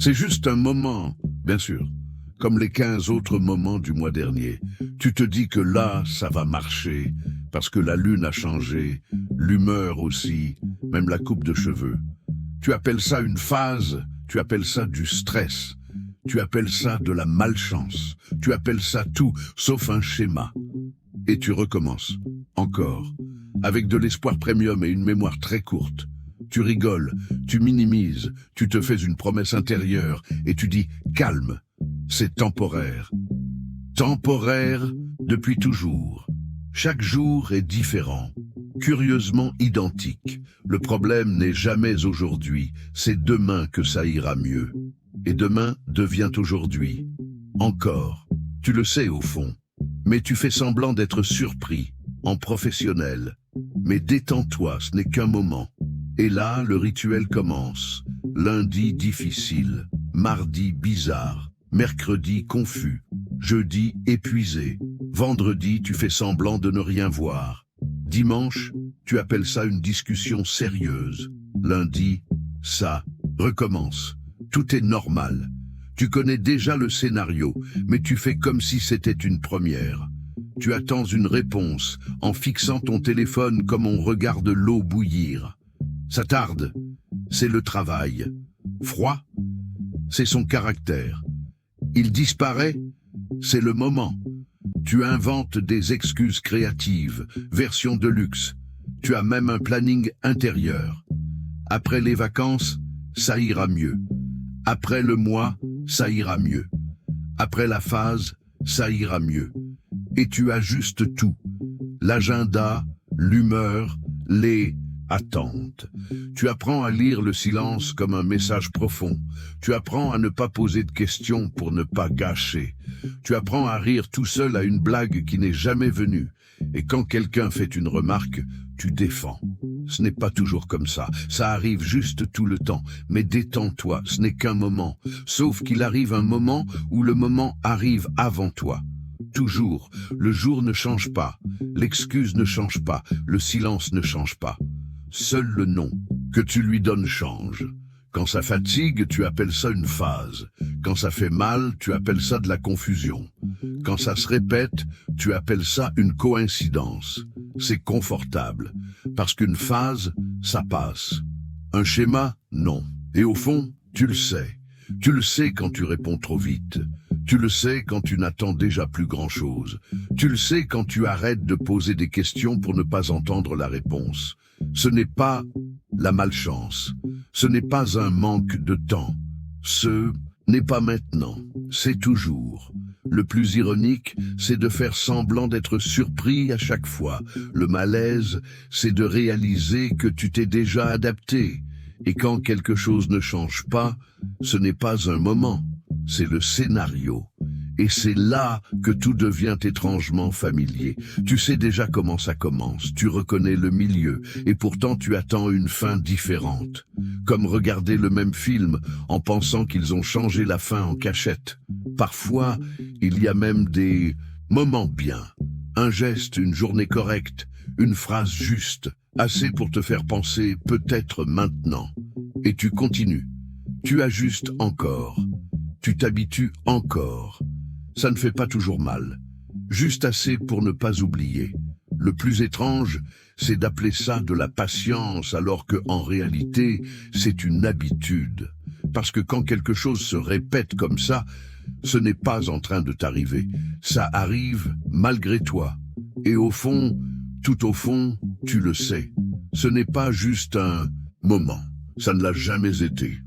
C'est juste un moment, bien sûr, comme les 15 autres moments du mois dernier. Tu te dis que là, ça va marcher, parce que la lune a changé, l'humeur aussi, même la coupe de cheveux. Tu appelles ça une phase, tu appelles ça du stress, tu appelles ça de la malchance, tu appelles ça tout, sauf un schéma. Et tu recommences, encore, avec de l'espoir premium et une mémoire très courte. Tu rigoles, tu minimises, tu te fais une promesse intérieure et tu dis « calme ». C'est temporaire. Temporaire depuis toujours. Chaque jour est différent, curieusement identique. Le problème n'est jamais aujourd'hui, c'est demain que ça ira mieux. Et demain devient aujourd'hui. Encore. Tu le sais au fond. Mais tu fais semblant d'être surpris, en professionnel. Mais détends-toi, ce n'est qu'un moment. Et là, le rituel commence. Lundi difficile, mardi bizarre, mercredi confus, jeudi épuisé, vendredi tu fais semblant de ne rien voir. Dimanche, tu appelles ça une discussion sérieuse. Lundi, ça recommence. Tout est normal. Tu connais déjà le scénario, mais tu fais comme si c'était une première. Tu attends une réponse en fixant ton téléphone comme on regarde l'eau bouillir. Ça tarde, c'est le travail. Froid, c'est son caractère. Il disparaît, c'est le moment. Tu inventes des excuses créatives, version de luxe. Tu as même un planning intérieur. Après les vacances, ça ira mieux. Après le mois, ça ira mieux. Après la phase, ça ira mieux. Et tu ajustes tout. L'agenda, l'humeur, les attentes. Tu apprends à lire le silence comme un message profond. Tu apprends à ne pas poser de questions pour ne pas gâcher. Tu apprends à rire tout seul à une blague qui n'est jamais venue. Et quand quelqu'un fait une remarque, tu défends. Ce n'est pas toujours comme ça. Ça arrive juste tout le temps. Mais détends-toi, ce n'est qu'un moment. Sauf qu'il arrive un moment où le moment arrive avant toi. Toujours. Le jour ne change pas. L'excuse ne change pas. Le silence ne change pas. Seul le nom que tu lui donnes change. Quand ça fatigue, tu appelles ça une phase. Quand ça fait mal, tu appelles ça de la confusion. Quand ça se répète, tu appelles ça une coïncidence. C'est confortable. Parce qu'une phase, ça passe. Un schéma, non. Et au fond, tu le sais. Tu le sais quand tu réponds trop vite. Tu le sais quand tu n'attends déjà plus grand-chose. Tu le sais quand tu arrêtes de poser des questions pour ne pas entendre la réponse. Ce n'est pas la malchance. Ce n'est pas un manque de temps. Ce n'est pas maintenant. C'est toujours. Le plus ironique, c'est de faire semblant d'être surpris à chaque fois. Le malaise, c'est de réaliser que tu t'es déjà adapté. Et quand quelque chose ne change pas, ce n'est pas un moment, c'est le scénario. Et c'est là que tout devient étrangement familier. Tu sais déjà comment ça commence, tu reconnais le milieu, et pourtant tu attends une fin différente. Comme regarder le même film en pensant qu'ils ont changé la fin en cachette. Parfois, il y a même des moments bien. Un geste, une journée correcte, une phrase juste, assez pour te faire penser peut-être maintenant. Et tu continues. Tu ajustes encore. Tu t'habitues encore. Ça ne fait pas toujours mal. Juste assez pour ne pas oublier. Le plus étrange, c'est d'appeler ça de la patience alors que, en réalité, c'est une habitude. Parce que quand quelque chose se répète comme ça, ce n'est pas en train de t'arriver. Ça arrive malgré toi. Et au fond, tout au fond, tu le sais. Ce n'est pas juste un moment. Ça ne l'a jamais été.